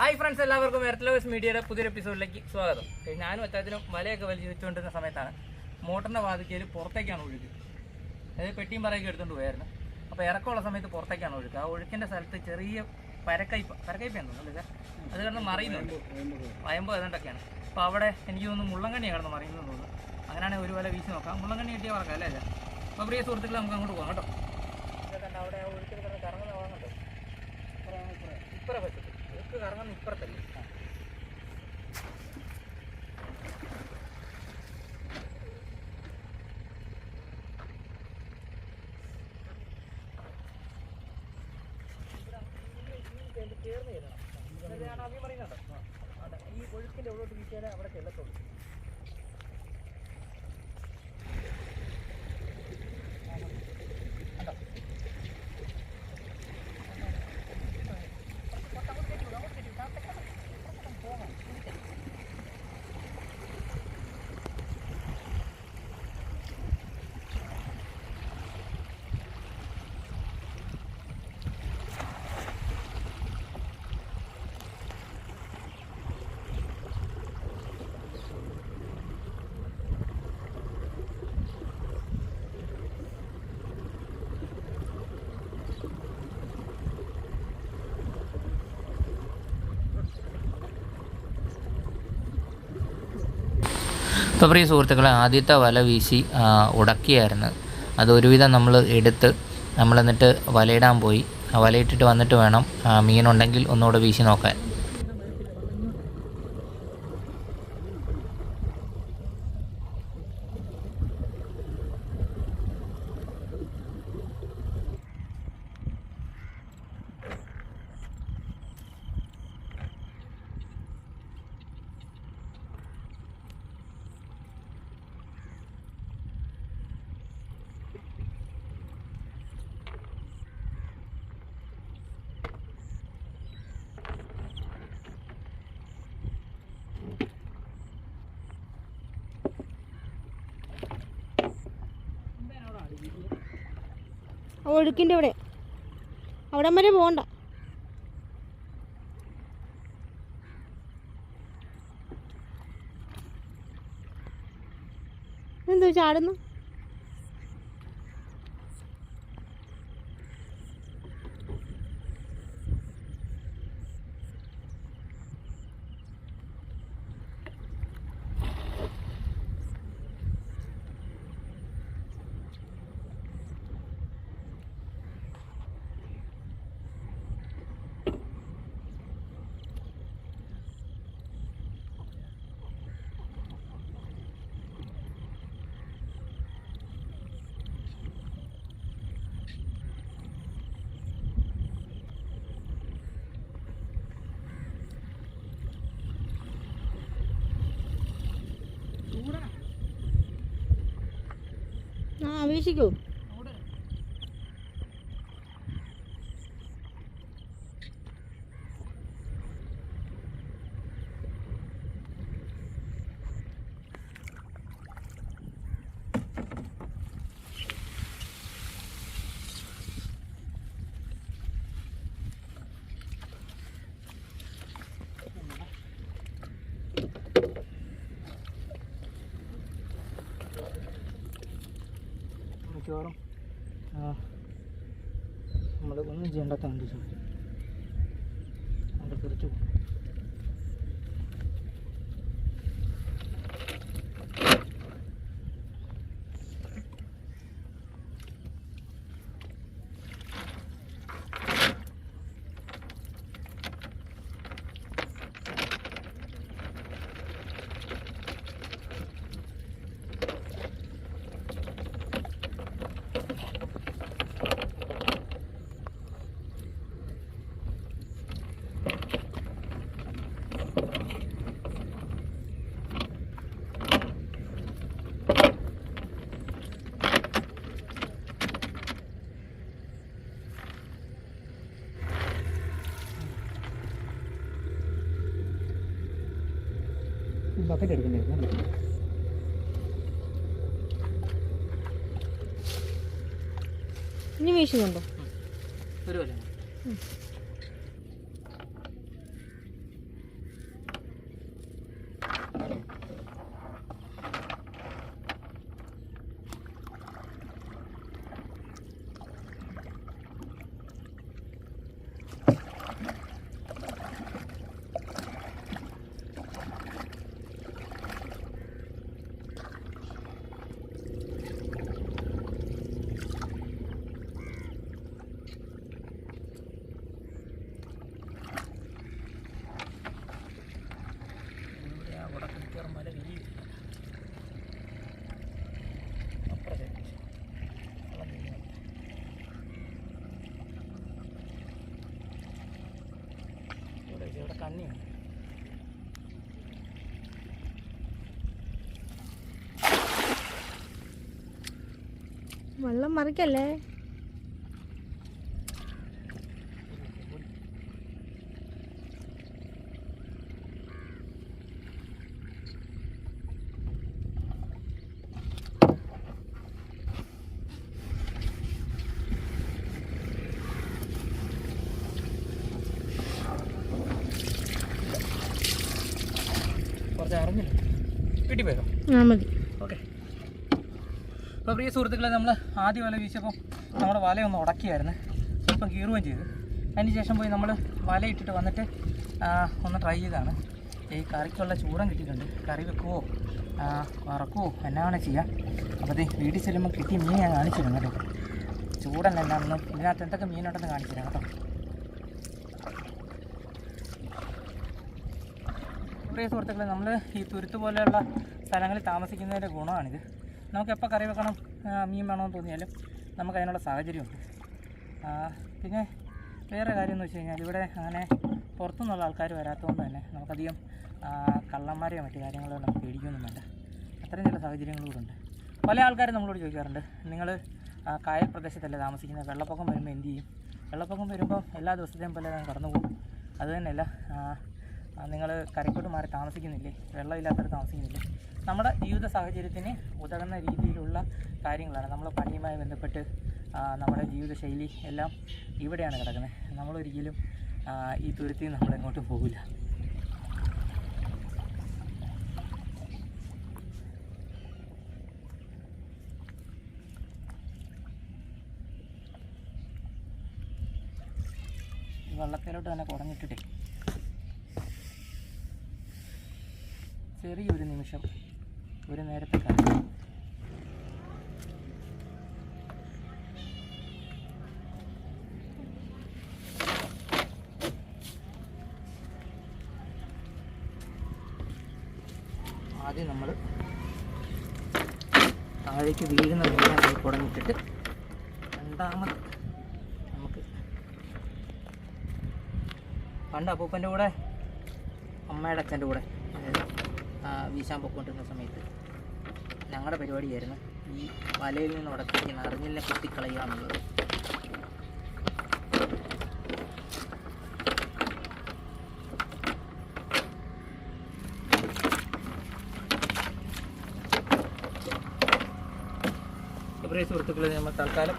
Hi friends, എല്ലാവർക്കും earth lovers മീഡിയയുടെ പുതിയൊരു എപ്പിസോഡിലേക്ക് സ്വാഗതം. ഞാനും അച്ചാച്ചനും വലയൊക്കെ വലിച്ചു വെച്ചുകൊണ്ടിരുന്ന സമയത്താണ് മോട്ടറിൻ്റെ വാതിക്കൽ പുറത്തേക്കാണ് ഒഴുക്ക്. അതായത് പെട്ടിയും പറയൊക്കെ എടുത്തുകൊണ്ട് പോയായിരുന്നു. അപ്പോൾ ഇറക്കമുള്ള സമയത്ത് പുറത്തേക്കാണ് ഒഴുക്ക്. ആ ഒഴുക്കിൻ്റെ സ്ഥലത്ത് ചെറിയ പരക്കയ്പ്പാന്ന് തോന്നുന്നു, അത് കിടന്ന് മറിയുന്നുണ്ട്. വയമ്പോ ഏതാണ്ടൊക്കെയാണ്. അപ്പോൾ അവിടെ എനിക്ക് തോന്നുന്നു മുള്ളങ്കണ്ണിയാണ് കിടന്ന് മറിയുന്നതെന്ന് തോന്നുന്നു. അങ്ങനെയാണെങ്കിൽ ഒരു വല വീശി നോക്കാം. മുള്ളങ്കണ്ണി കിട്ടിയ പറക്കാം അല്ലേ അല്ലേ? അപ്പോൾ പ്രിയ സുഹൃത്തുക്കളെ, നമുക്ക് അങ്ങോട്ട് പോകാം കേട്ടോ. അവിടെ ആ ഒഴുക്കിൽ കിടന്ന് കറങ്ങുന്ന ഭാഗമുണ്ടോ? ഇപ്പുറ പറ്റത്ത് ഒഴുക്ക് കറങ്ങുന്ന ഇപ്പുറത്തല്ലേ. ചേർന്ന് ചെല്ലണം. ഞാൻ ആദ്യം പറയുന്നുണ്ടോ, ഈ ഒഴുക്കിൻ്റെ ഉള്ളോട്ട് വീശിയാലേ അവിടെ ചെല്ലത്തുള്ളൂ. ഇപ്പോൾ പ്രിയ സുഹൃത്തുക്കളെ, ആദ്യത്തെ വല വീശി ഉടക്കിയായിരുന്നു. അത് ഒരുവിധം നമ്മൾ എടുത്ത് എന്നിട്ട് വലയിടാൻ പോയി. വലയിട്ടിട്ട് വന്നിട്ട് വേണം മീനുണ്ടെങ്കിൽ ഒന്നുകൂടെ വീശി നോക്കാൻ. ഒഴുക്കിൻ്റെ അവിടെ വരെ പോകണ്ട. എന്തോ ചാടുന്നു. വീശിക്കോ. മിക്കവാറും നമ്മൾ ഒന്നും ചെയ്യേണ്ടാത്ത കണ്ടീഷൻ അവിടെ തിരിച്ചു പോകും. ബക്കറ്റ് എടുക്കണ്ടായിരുന്നു. ഇനി വീശുന്നുണ്ടോ? ഒരു വല കണ്ണിയുണ്ട്. വെള്ളം മറിക്കല്ലേ. കുറച്ച് അറിഞ്ഞില്ല, വീട്ടിൽ പോയോ? ആ മതി. ഓക്കെ. അപ്പോൾ പ്രിയ സുഹൃത്തുക്കളെ, നമ്മൾ ആദ്യം വല വീശിയപ്പോൾ നമ്മുടെ വലയൊന്ന് ഉടക്കിയായിരുന്നു, സ്വല്പം കീറുകയും ചെയ്തു. അതിന് ശേഷം പോയി നമ്മൾ വല ഇട്ടിട്ട് വന്നിട്ട് ഒന്ന് ട്രൈ ചെയ്താണ്. ഈ കറിക്കുള്ള ചൂടം കിട്ടിയിട്ടുണ്ട്. കറി വെക്കുവോ വറക്കുവോ എന്നാണ് ചെയ്യാം. അപ്പോൾ ഇത് വീട്ടിൽ ചെല്ലുമ്പോൾ കിട്ടിയ മീൻ ഞാൻ കാണിച്ചു തരും കേട്ടോ. ചൂടൻ എന്നാണെന്ന് ഇതിനകത്ത് എന്തൊക്കെ മീനുണ്ടെന്ന് കാണിച്ചു തരാം കേട്ടോ. പ്രിയ സുഹൃത്തുക്കളെ, നമ്മൾ ഈ തുരുത്ത് പോലെയുള്ള സ്ഥലങ്ങളിൽ താമസിക്കുന്നതിൻ്റെ ഗുണമാണിത്. നമുക്ക് എപ്പോൾ കറി വെക്കണം, മീൻ വേണമെന്ന് തോന്നിയാലും നമുക്ക് അതിനുള്ള സാഹചര്യമുണ്ട്. പിന്നെ വേറെ കാര്യം എന്ന് വെച്ച് കഴിഞ്ഞാൽ ഇവിടെ അങ്ങനെ പുറത്തുനിന്നുള്ള ആൾക്കാർ വരാത്തതുകൊണ്ട് തന്നെ നമുക്കധികം കള്ളന്മാരെയോ മറ്റു കാര്യങ്ങളോ നമുക്ക് പേടിക്കൊന്നും വേണ്ട. അത്തരം ചില സാഹചര്യങ്ങളും ഉണ്ട്. പല ആൾക്കാരും നമ്മളോട് ചോദിക്കാറുണ്ട്, നിങ്ങൾ കായൽ പ്രദേശത്തല്ലേ താമസിക്കുന്നത്, വെള്ളപ്പൊക്കം വരുമ്പോൾ എന്ത് ചെയ്യും? വെള്ളപ്പൊക്കം വരുമ്പോൾ എല്ലാ ദിവസത്തെയും പോലെ ഞാൻ കടന്നു പോകും. അതുതന്നെയല്ല, നിങ്ങൾ കരയ്ക്കോട്ട് മാറി താമസിക്കുന്നില്ലേ, വെള്ളമില്ലാത്തവർ താമസിക്കുന്നില്ലേ? നമ്മുടെ ജീവിത സാഹചര്യത്തിന് ഉതകുന്ന രീതിയിലുള്ള കാര്യങ്ങളാണ്. നമ്മൾ പണിയുമായി ബന്ധപ്പെട്ട് നമ്മുടെ ജീവിതശൈലി എല്ലാം ഇവിടെയാണ് കിടക്കുന്നത്. നമ്മളൊരിക്കലും ഈ തുരുത്തിൽ നമ്മളെങ്ങോട്ടും പോകില്ല. വെള്ളത്തിലോട്ട് തന്നെ കുടഞ്ഞിട്ടിട്ടേ ചെറിയൊരു നിമിഷം, ഒരു നേരത്തെ കാര്യം. ആദ്യം നമ്മൾ താഴേക്ക് വീഴുന്ന മീനായി കുടഞ്ഞിട്ടിട്ട് രണ്ടാമത് നമുക്ക് പണ്ട് അപ്പൂപ്പൻ്റെ കൂടെ അമ്മയുടെ അച്ഛൻ്റെ കൂടെ വീശാൻ പൊക്കൊണ്ടിരുന്ന സമയത്ത് ഞങ്ങളുടെ പരിപാടിയായിരുന്നു ഈ വലയിൽ നിന്ന് ഉടക്കിക്കുന്ന അറിഞ്ഞില്ല കുത്തിക്കളയുക എന്നുള്ളത്. പ്രിയ സുഹൃത്തുക്കളെ, നമ്മൾ തൽക്കാലം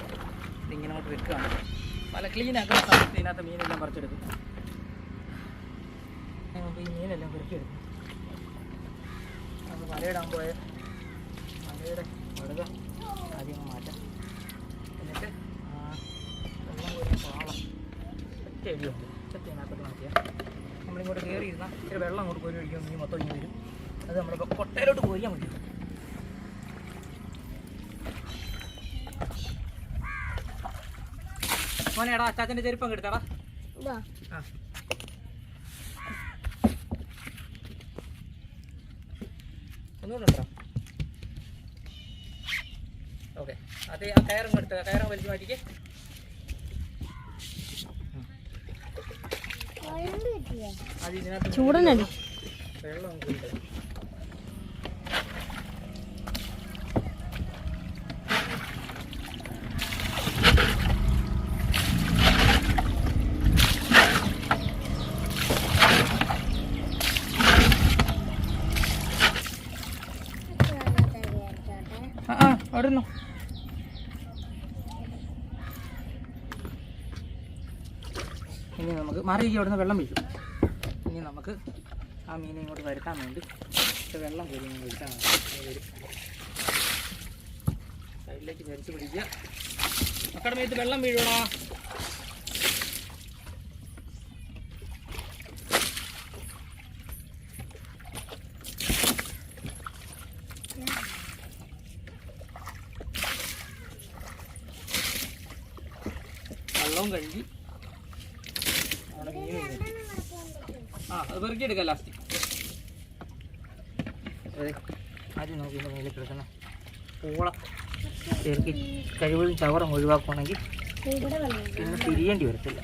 ഇങ്ങനെ അങ്ങോട്ട് വെക്കുകയാണ്. വല ക്ലീനാക്കുന്ന സമയത്ത് ഇതിനകത്ത് മീനെല്ലാം പറിച്ചെടുക്കും. നമുക്ക് ഈ മീനെല്ലാം പെറുക്കിയെടുക്കും. നമ്മൾ വലയിടാൻ പോയ വലയുടെ വടുക ആദ്യം മാറ്റാം. എന്നിട്ട് വെള്ളം കോരിയ പാളം ഒറ്റ അടിയുണ്ട്, ഒറ്റ ഇതിനകത്തോട്ട് മാറ്റിയാൽ നമ്മളിങ്ങോട്ട് കയറിയിരുന്നാൽ ഇച്ചിരി വെള്ളം അങ്ങോട്ട് കോരി ഒഴിക്കും, മീൻ മൊത്തം ഇങ്ങനെ വരും. അത് നമ്മളിപ്പോൾ കൊട്ടയിലോട്ട് കോരിയാൽ മതി. മോനെടാ, അച്ചാച്ചൻ്റെ ചെരുപ്പം എടുത്താടാ. ആ, ഒന്നുകൊണ്ടോ? ഓക്കെ. അത് ആ കയറും എടുത്ത് കയറും വലിച്ചു മാറ്റിക്ക്. അത് ഇതിനകത്ത് ചൂടനടി വെള്ളം കൂടി അവിടെ നിന്നോ. ഇനി നമുക്ക് മാറിയിരിക്കും, അവിടെ നിന്ന് വെള്ളം വീഴും. ഇനി നമുക്ക് ആ മീനെ ഇങ്ങോട്ട് വരുത്താൻ വേണ്ടി വെള്ളം കോരി ഇങ്ങനെ ഒഴിച്ചാൽ വരും. സൈഡിലേക്ക് ധരിച്ച് പിടിക്കുക. മക്കളുടെ മേത്ത് വെള്ളം വീഴണോ? വെള്ളവും കഴുകി അവിടെ മീൻ അത് പെറുക്കിയെടുക്കാം ലാസ്റ്റ്. അതെ, ആദ്യം നോക്കിയിട്ട് മേലെ കിടക്കുന്ന പൂള ചേർക്കി കഴിവതും ചവറും ഒഴിവാക്കുകയാണെങ്കിൽ പിന്നെ തിരിയേണ്ടി വരത്തില്ല.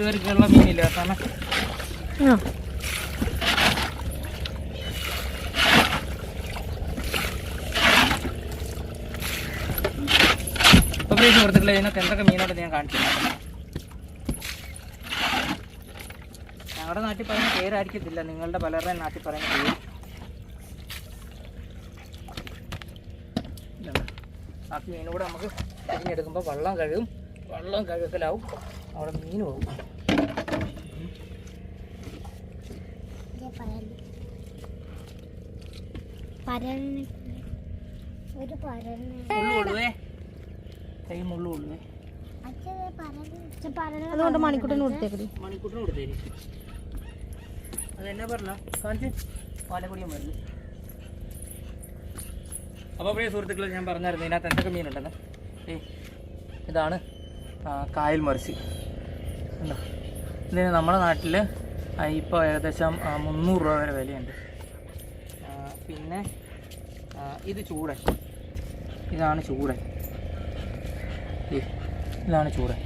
പേർക്കുള്ള മീനില്ല കാരണം ആ അപ്പോൾ പ്രിയ സുഹൃത്തുക്കളെ ഇതിനകത്ത് എന്തൊക്കെ മീനുണ്ടെന്ന് ഞാൻ കാണിച്ചു തരാം. ഞങ്ങളുടെ നാട്ടിൽ പറയുന്ന പേരായിരിക്കത്തില്ല, നിങ്ങളുടെ പലരുടെയും നാട്ടിൽ പറയുന്ന പേര്. ബാക്കി മീനൂടെ നമുക്ക് തിരിഞ്ഞെടുക്കുമ്പോൾ വെള്ളം കഴുകലാവും, അവിടെ മീൻ പോകും. മുള്ളുകൊള്ളുവേ, കൈ മുള്ളുകൊള്ളുവേ. അതുകൊണ്ട് മണിക്കൂട്ടിന് കൊടുത്തേക്കടി. മണിക്കൂട്ടിന് കൊടുത്തേരി. അതെന്നാ പറഞ്ഞ കാണിച്ച് പാലക്കുടിയും വരില്ല. അപ്പോൾ പ്രിയ സുഹൃത്തുക്കൾ, ഞാൻ പറഞ്ഞായിരുന്നു ഇതിനകത്ത് എന്തൊക്കെ മീനുണ്ടെന്ന്. ഇതാണ് കായൽ മത്സ്യ. ഉണ്ടോ? ഇതിന് നമ്മുടെ നാട്ടിൽ ഇപ്പോൾ ഏകദേശം 300 രൂപ വരെ വിലയുണ്ട്. പിന്നെ ഇത് ചൂടൻ, ഇതാണ് ചൂടൻ. ഇതാണ് ചൂടൻ.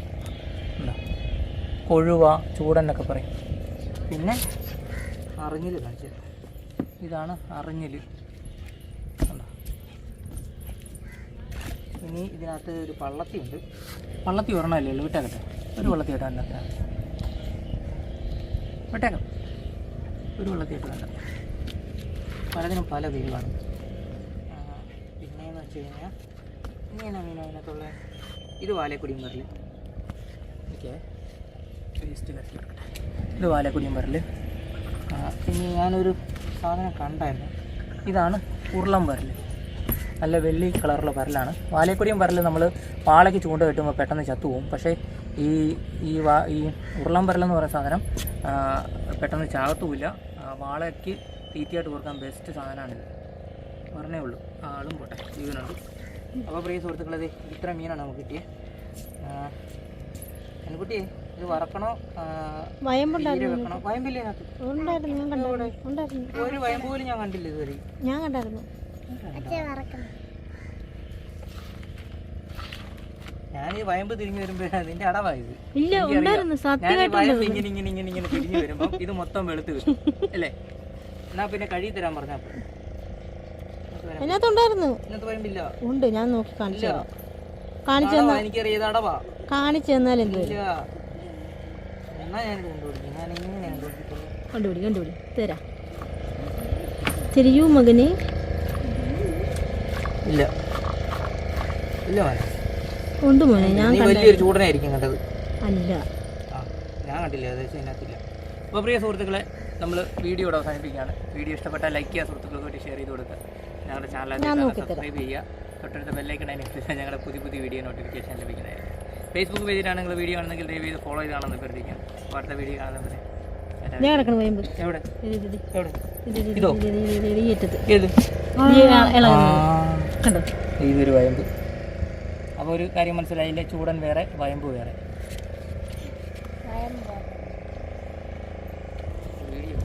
ഉണ്ടോ? കൊഴുവ, ചൂടൻ എന്നൊക്കെ പറയും. പിന്നെ അറിഞ്ഞിൽ കാണിച്ചത്, ഇതാണ് അറിഞ്ഞിൽ. ഉണ്ടോ? ഇനി ഇതിനകത്ത് ഒരു പള്ളത്തി ഉണ്ട്. പള്ളത്തി ഒരെണ്ണമല്ലേ ഉള്ളൂ, വിട്ടേക്കട്ടെ. ഒരു വള്ളത്തി ഇട്ടാൽ അതിനകത്ത് വിട്ടേക്കാം. ഒരു വള്ളത്തി ഇട്ട് വേണ്ട, പലതിനും പല പേരുമാണ്. പിന്നെയെന്ന് വെച്ച് കഴിഞ്ഞാൽ ഇനി എന്നാ മീനോ അതിനകത്തുള്ള ഇത് വാലക്കുടിയും വരൽ. ഓക്കെ, വേസ്റ്റ് കത്തി കൊടുക്കട്ടെ. ഇത് വാലക്കുടിയും വരൽ. പിന്നെ ഞാനൊരു സാധനം കണ്ടായിരുന്നു, ഇതാണ് ഉരുളം വരൽ. നല്ല വെള്ളി കളറുള്ള പരലാണ്. വാലക്കുടിയും പരൽ നമ്മൾ വാളയ്ക്ക് ചൂണ്ട കെട്ടുമ്പോൾ പെട്ടെന്ന് ചത്തുപോകും. പക്ഷേ ഈ ഉരുളം പരലെന്ന് പറയുന്ന സാധനം പെട്ടെന്ന് ചാകത്തുമില്ല. വാളയ്ക്ക് തീറ്റയായിട്ട് കൊടുക്കാൻ ബെസ്റ്റ് സാധനമാണിത്. പറഞ്ഞേ ഉള്ളൂ. ആളും പോട്ടെ, ജീവനുണ്ട്. അപ്പോൾ പ്രിയ സുഹൃത്തുക്കളത് ഇത്ര മീനാണ് നമുക്ക് കിട്ടിയത്. പെൺകുട്ടിയെ ഇത് വറക്കണോ വെക്കണോ? വയമ്പില്ലേ ഇതിനകത്ത്? ഒരു വയമ്പ് പോലും ഞാൻ കണ്ടില്ല ഇതുവരെ. ഞാൻ കണ്ടായിരുന്നു. ഞാൻ ഈ വയമ്പ് തിരിഞ്ഞു വരുമ്പോഴാണ് നിന്റെ അടവായത്. ഞാൻ വയമ്പ് ഇങ്ങനെ തിരിഞ്ഞു വരുമ്പോ ഇത് മൊത്തം വെളുത്ത് കിട്ടും അല്ലേ? എന്നാ പിന്നെ കഴുകി തരാൻ പറഞ്ഞ ഇതിനകത്ത് വയമ്പില്ല. ഉണ്ട്, ഞാൻ നോക്കി കാണിച്ചു എനിക്കറിയാം അടവാ. കാണിച്ചു തന്നാൽ എന്ത് എന്നാ ഞാൻ കണ്ടുപിടിക്കും. ഞാൻ ഇങ്ങനെ കണ്ടുപിടി തരാ. തിരിയൂ മകനെ. ഇല്ല ഇല്ല മോനെ, ഉണ്ട് മോനെ. ഞാൻ വലിയൊരു ചൂടനായിരിക്കും കണ്ടത്. അല്ല, ഞാൻ കണ്ടില്ല, ഏകദേശം ഇതിനകത്തില്ല. അപ്പോൾ പ്രിയ സുഹൃത്തുക്കളെ, നമ്മൾ വീഡിയോയുടെ അവസാനിപ്പിക്കുകയാണ്. വീഡിയോ ഇഷ്ടപ്പെട്ടാൽ ലൈക്ക് ചെയ്യുക, സുഹൃത്തുക്കൾക്ക് വേണ്ടി ഷെയർ ചെയ്ത് കൊടുക്കുക. ഞങ്ങളുടെ ചാനൽ സബ്സ്ക്രൈബ് ചെയ്യുക. തൊട്ടടുത്ത ബെല്ലൈക്കൺ അതിനനുസരിച്ച് ഞങ്ങളുടെ പുതിയ വീഡിയോ നോട്ടിഫിക്കേഷൻ ലഭിക്കുന്നതായിരിക്കും. ഫേസ്ബുക്ക് പേജിലാണ് നിങ്ങൾ വീഡിയോ കാണുന്നെങ്കിൽ ദയവ് ചെയ്ത് ഫോളോ ചെയ്താണെന്ന് അഭ്യർത്ഥിക്കാം. അടുത്ത വീഡിയോ കാണുന്നവരെ എവിടെ ഇതോ ഇതൊരു വയമ്പ്. അപ്പോൾ ഒരു കാര്യം മനസ്സിലായില്ലേ, ചൂടൻ വേറെ വയമ്പ് വേറെ. വീഡിയോ